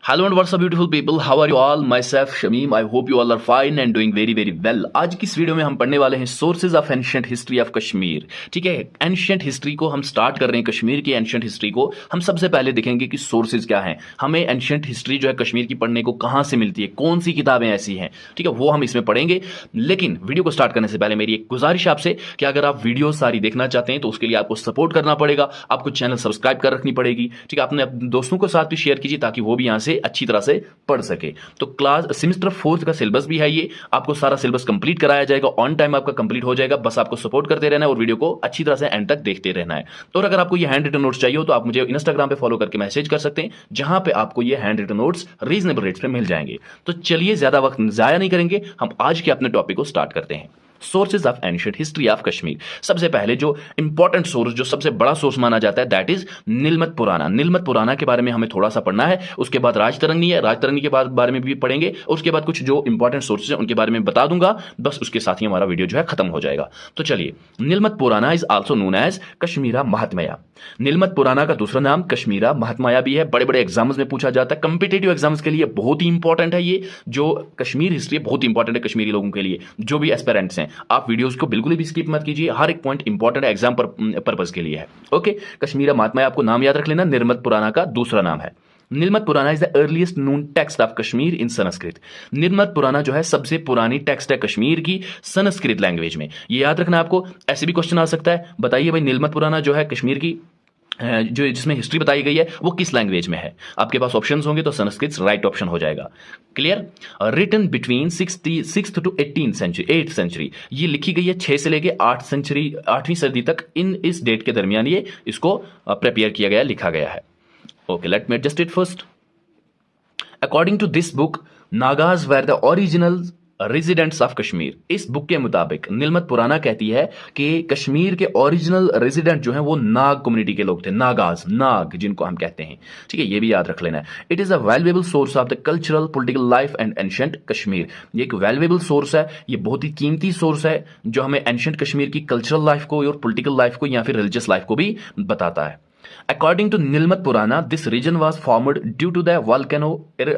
Hello and what's up beautiful people, how are you all? My self Shamim, I hope you all are fine and doing very very well. आज की इस video में हम पढ़ने वाले हैं sources of ancient history of Kashmir. ठीक है, एंशिएंट हिस्ट्री को हम स्टार्ट कर रहे हैं। कश्मीर की एंशिएंट हिस्ट्री को हम सबसे पहले देखेंगे कि सोर्सेज क्या हैं, हमें एंशिएंट हिस्ट्री जो है कश्मीर की पढ़ने को कहाँ से मिलती है, कौन सी किताबें ऐसी हैं। ठीक है, वो हम इसमें पढ़ेंगे। लेकिन वीडियो को स्टार्ट करने से पहले मेरी एक गुजारिश आपसे कि अगर आप वीडियो सारी देखना चाहते हैं तो उसके लिए आपको सपोर्ट करना पड़ेगा, आपको चैनल सब्सक्राइब कर रखनी पड़ेगी। ठीक है, अपने दोस्तों के साथ भी शेयर कीजिए ताकि वो भी यहाँ से अच्छी तरह से पढ़ सके। तो क्लास सेमेस्टर 4 का सिलेबस भी है ये, आपको सारा सिलेबस कंप्लीट कराया जाएगा, ऑन टाइम आपका कंप्लीट हो जाएगा। बस आपको सपोर्ट करते रहना है और वीडियो को अच्छी तरह से एंड तक देखते रहना है। और अगर आपको ये हैंड रिटन नोट्स चाहिए हो तो आप मुझे इंस्टाग्राम पे फॉलो करके मैसेज कर सकते हैं, जहां पे आपको ये handwritten notes reasonable rates पे मिल जाएंगे। तो चलिए ज्यादा वक्त जाया नहीं करेंगे, हम आज के अपने टॉपिक को स्टार्ट करते हैं। Sources of ancient history of Kashmir. सबसे पहले जो इंपॉर्टेंट सोर्स, जो सबसे बड़ा सोर्स माना जाता है, दैट इज नीलमत पुराना। नीलमत पुराना के बारे में हमें थोड़ा सा पढ़ना है। उसके बाद राजतरंगी है, राजतरंगी के बारे में भी पढ़ेंगे। उसके बाद कुछ जो इंपॉर्टेंट सोर्सेज हैं उनके बारे में बता दूंगा। बस उसके साथ ही हमारा वीडियो जो है खत्म हो जाएगा। तो चलिए, Nilamata Purana is also known as Kashmira Mahatmya. Nilamata Purana का दूसरा नाम कश्मीरा महात्मया भी है। बड़े बड़े एग्जाम्स में पूछा जाता है, कंपिटेटिव एग्जाम्स के लिए बहुत ही इंपॉर्टेंट है ये जो कश्मीर हिस्ट्री, बहुत इंपॉर्टेंट है कश्मीरी लोगों के लिए, जो भी एस्पिरेंट्स हैं। आप वीडियोस को बिल्कुल भी स्किप मत कीजिए, हर एक पॉइंट इंपॉर्टेंट है, एग्जाम पर्पज के लिए है। ओके, कश्मीरा महात्मया आपको नाम याद रख लेना, नीलमत पुराना का दूसरा नाम है। Nilamata Purana is the earliest known text of Kashmir in Sanskrit. Nilamata Purana जो है सबसे पुरानी टेक्स्ट है कश्मीर की संस्कृत लैंग्वेज में। ये याद रखना आपको, ऐसे भी क्वेश्चन आ सकता है, बताइए भाई नीलमत पुराना जो है कश्मीर की जो जिसमें हिस्ट्री बताई गई है वो किस लैंग्वेज में है। आपके पास ऑप्शंस होंगे तो संस्कृत राइट ऑप्शन हो जाएगा। Clear? Written between 6th to 8th century. ये लिखी गई है 6 से लेके 8वीं सदी तक। इस डेट के दरमियान ये इसको प्रिपेयर किया गया, लिखा गया है। Okay, let me adjust it first. According to this book, Nagas were the original residents of Kashmir. इस बुक के मुताबिक नीलमत पुराना कहती है कि कश्मीर के ओरिजिनल रेजिडेंट जो हैं वो नाग कम्युनिटी के लोग थे। नागाज, नाग जिनको हम कहते हैं। ठीक है, ये भी याद रख लेना है। It is a valuable source of the cultural political life and ancient Kashmir. ये एक वैल्यूएबल सोर्स है, ये बहुत ही कीमती सोर्स है जो हमें एंशिएंट कश्मीर की कल्चरल लाइफ को और पॉलिटिकल लाइफ को या फिर रिलीजियस लाइफ को भी बताता है। According to Nilmat Purana, this region was formed due to the volcano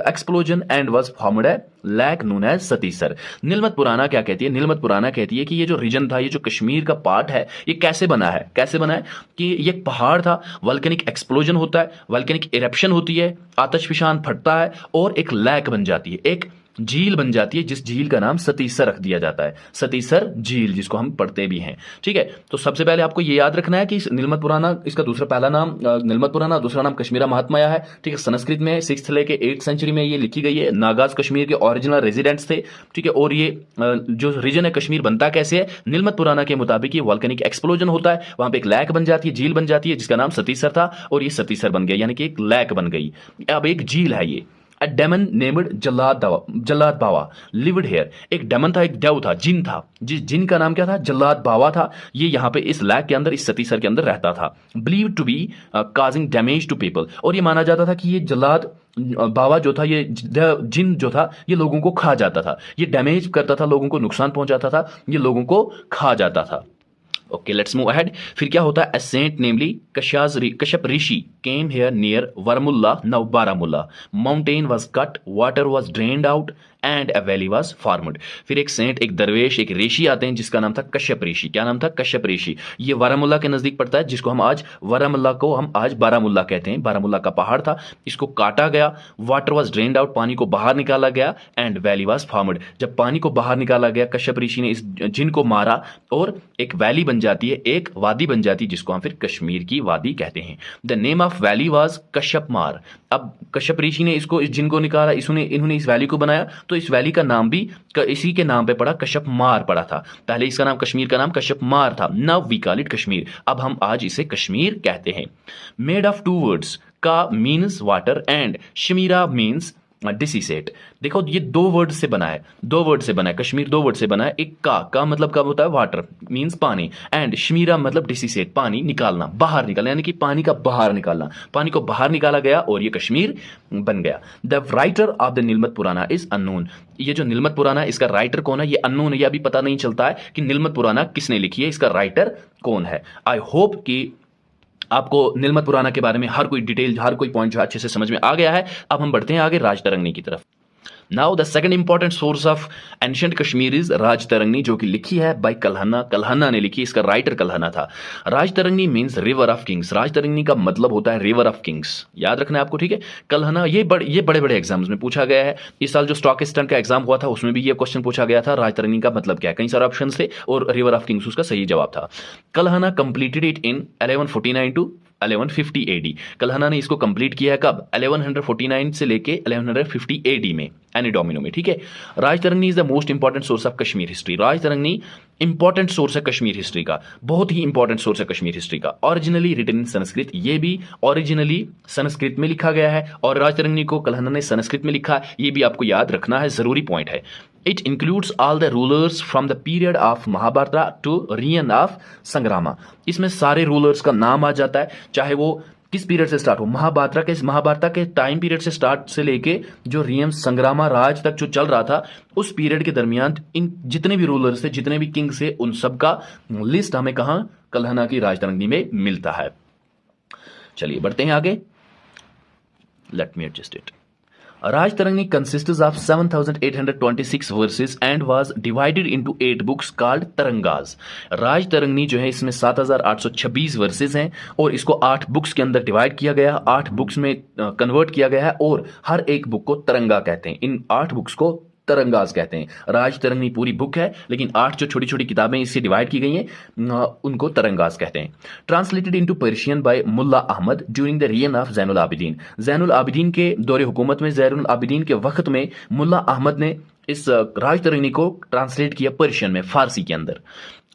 explosion and was formed a lake known as सतीसर। नीलमत पुराना क्या कहती है? नीलमत पुराना कहती है कि ये जो रीजन था, ये जो कश्मीर का पार्ट है, ये कैसे बना है? कैसे बना है कि ये एक पहाड़ था, वॉल्केनिक एक्सप्लोजन होता है, वॉल्केनिक इरप्शन होती है, आतिशफशान फटता है और एक लैक बन जाती है, एक झील बन जाती है, जिस झील का नाम सतीसर रख दिया जाता है। सतीसर झील, जिसको हम पढ़ते भी हैं। ठीक है, तो सबसे पहले आपको ये याद रखना है कि नीलमत पुराना, इसका दूसरा पहला नाम नीलमत पुराना, दूसरा नाम कश्मीरा महात्मया है। ठीक है, संस्कृत में 6th लेके 8th सेंचुरी में ये लिखी गई है। नागाज कश्मीर के ओरिजिनल रेजिडेंट्स थे। ठीक है, और ये जो रीजन है कश्मीर बनता कैसे है? नीलमत पुराना के मुताबिक ये वॉल्केनिक एक्सप्लोजन होता है, वहां पे एक लैक बन जाती है, झील बन जाती है, जिसका नाम सतीसर था और ये सतीसर बन गया, यानी कि एक लैक बन गई। अब एक झील है ये। A demon named Jalodbhava lived here। एक डेमन था, एक देव था, जिन था, जिस जिन का नाम क्या था? जल्लाद बावा था। ये यहाँ पे इस लैक के अंदर, इस सतीसर के अंदर रहता था। Believed to be causing damage to people। और ये माना जाता था कि ये जल्लाद बावा जो था, ये जिन जो था, ये लोगों को खा जाता था, ये डैमेज करता था, लोगों को नुकसान पहुंचाता था, ये लोगों को खा जाता था। Okay, let's move ahead. फिर क्या होता है? A saint namely Kashyap Rishi came here near Varmulla now Baramulla. Mountain was cut, water was drained out and a valley was formed. फिर एक सेंट, एक दरवेश, एक ऋषि आते हैं जिसका नाम था कश्यप ऋषि। क्या नाम था? कश्यप ऋषि। ये बारामुल्ला के नजदीक पड़ता है, जिसको हम आज बारामुल्ला को हम आज बारामुल्ला कहते हैं। बारामुल्ला का पहाड़ था, इसको काटा गया, वाटर वाज ड्रेन्ड आउट, पानी को बाहर निकाला गया, एंड वैली वाज फॉर्मड। जब पानी को बाहर निकाला गया, कश्यप ऋषि ने इस जिन को मारा और एक वैली बन जाती है, एक वादी बन जाती है, जिसको हम फिर कश्मीर की वादी कहते हैं। The name of valley was Kashyap मार। अब कश्यप ऋषि ने इसको, इस जिन को निकाला, इन्होंने इस वैली को बनाया, तो इस वैली का नाम भी इसी के नाम पे पड़ा, कश्यप मार पड़ा था। पहले इसका नाम, कश्मीर का नाम कश्यप मार था। Now we call it Kashmir. अब हम आज इसे कश्मीर कहते हैं। मेड ऑफ 2 वर्ड्स, का means water and Shamira means desiccate. देखो, ये 2 वर्ड से बना है, 2 वर्ड से बना है कश्मीर, 2 वर्ड से बना है। एक का मतलब कब होता है? वाटर मीन्स पानी, एंड शमीरा मतलब डिसीसेट, पानी निकालना, बाहर निकालना, यानी कि पानी का बाहर निकालना। पानी को बाहर निकाला गया और ये कश्मीर बन गया। The writer of the Nilamata Purana is unknown. ये जो नीलमत पुराना है, इसका राइटर कौन है? ये अननोन है, ये अभी पता नहीं चलता है कि नीलमत पुराना किसने लिखी है, इसका राइटर कौन है। आई होप कि आपको नीलमत पुराना के बारे में हर कोई डिटेल, हर कोई पॉइंट जो अच्छे से समझ में आ गया है। अब हम बढ़ते हैं आगे राजतरंगिणी की तरफ। Now the second important source of ancient Kashmir is Rajatarangini, जो कि लिखी है बाय कल्हन्ना। कल्हन्ना ने लिखी, इसका राइटर कल्हन्ना था। Rajatarangini means river of Kings. Rajatarangini का मतलब होता है रिवर ऑफ किंग्स, याद रखना है आपको, ठीक है। कल्हन्ना, ये बड़े बड़े एग्जाम्स में पूछा गया है। इस साल जो स्टॉक एक्सचेंज का एग्जाम हुआ था उसमें भी ये क्वेश्चन पूछा गया था, राजतरंगिणी का मतलब क्या है। कई सारे ऑप्शन थे और रिवर ऑफ किंग्स उसका सही जवाब था। Kalhana completed it in 1149 to 1150 AD। Kalhana ने इसको कंप्लीट किया है कब? 1149 से लेके 1150 AD में, एनी डोमिनो में, ठीक है। Rajatarangini is the most important source of Kashmir history. Rajatarangini important source है कश्मीर हिस्ट्री का, बहुत ही इंपॉर्टेंट सोर्स है कश्मीर हिस्ट्री का। ओरिजिनली रिटन इन संस्कृत, ये भी ओरिजिनली संस्कृत में लिखा गया है और राजतरंगिणी को कल्हन्ना ने संस्कृत में लिखा है, ये भी आपको याद रखना है, जरूरी पॉइंट है। It includes all the rulers from the period of Mahabharata to reign of संग्रामा। इसमें सारे रूलर्स का नाम आ जाता है, चाहे वो किस पीरियड से स्टार्ट हो, महाभारत के टाइम पीरियड से स्टार्ट से लेके जो रियम संग्रामा राज तक जो चल रहा था, उस पीरियड के दरमियान इन जितने भी रूलर्स थे, जितने भी किंग्स थे, उन सब का लिस्ट हमें कहां? कल्हन्ना की राजतरंगिणी में मिलता है। चलिए बढ़ते हैं आगे। Late me adjust it. Rajtarangini consists of 7,826 verses and was divided into 8 books called Tarangas। Rajatarangini जो है इसमें 7,826 वर्सेस हैं और इसको 8 बुक्स के अंदर डिवाइड किया गया है, 8 बुक्स में कन्वर्ट किया गया है और हर एक बुक को तरंगा कहते हैं। इन 8 बुक्स को तरंगाज कहते हैं। राजतरंगिणी पूरी बुक है, लेकिन 8 जो छोटी छोटी किताबें इससे डिवाइड की गई हैं उनको तरंगाज कहते हैं। Translated into Persian by Mulla Ahmad during the reign of Zainul Abidin. Zainul Abidin के दौरे हुकूमत में, ज़ैनुल आबिदीन के वक्त में मुल्ला अहमद ने इस राजतरंगिणी को ट्रांसलेट किया पर्शियन में, फारसी के अंदर।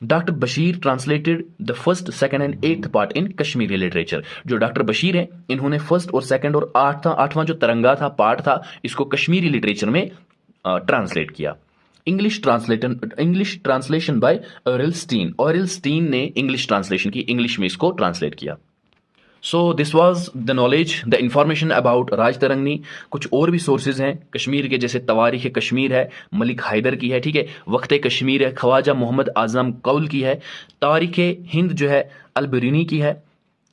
Doctor Bashir translated the first, second and 8th part in Kashmiri literature. जो डॉक्टर बशीर हैं, इन्होंने फर्स्ट और सेकंड और 8वां जो तरंगा था, पार्ट था, इसको कश्मीरी लिटरेचर में ट्रांसलेट किया। English translation by Aurel Stein. Aurel Stein ने इंग्लिश ट्रांसलेशन की, इंग्लिश में इसको ट्रांसलेट किया। So this was the knowledge, the information about Rajatarangini. कुछ और भी सोर्सेज हैं कश्मीर के, जैसे तवारीख कश्मीर है, मलिक हैदर की है, ठीक है। वक्त कश्मीर है, ख्वाजा मोहम्मद आजम कौल की है। तारीख हिंद जो है अल-बिरूनी की है।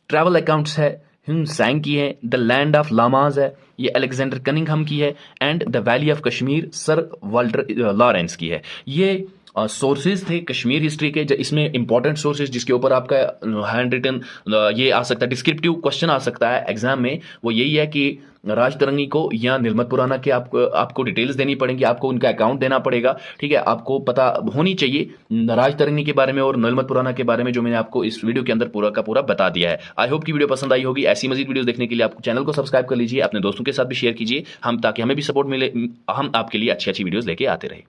ट्रैवल अकाउंट्स है, ह्यून सैंग की है। द लैंड ऑफ लामाज है, ये अलेक्जेंडर कनिंघम की है। And the valley of Kashmir sir Walter Lawrence की है। ये सोर्सेज थे कश्मीर हिस्ट्री के। इसमें इंपॉर्टेंट सोर्सेज जिसके ऊपर आपका हैंड रिटन ये आ सकता है, डिस्क्रिप्टिव क्वेश्चन आ सकता है एग्जाम में, वो यही है कि राजतरंगिणी को या नीलमत पुराना के आपको डिटेल्स देनी पड़ेंगी, आपको उनका अकाउंट देना पड़ेगा, ठीक है। आपको पता होनी चाहिए राजतरंगिणी के बारे में और नीलमत पुराना के बारे में, जो मैंने आपको इस वीडियो के अंदर पूरा का पूरा बता दिया है। आई होप की वीडियो पसंद आई होगी। ऐसी मजीद वीडियो देखने के लिए आपको चैनल को सब्सक्राइब कर लीजिए, अपने दोस्तों के साथ भी शेयर कीजिए, ताकि हमें भी सपोर्ट मिले, हम आपके लिए अच्छी अच्छी वीडियोस लेके आते रहे।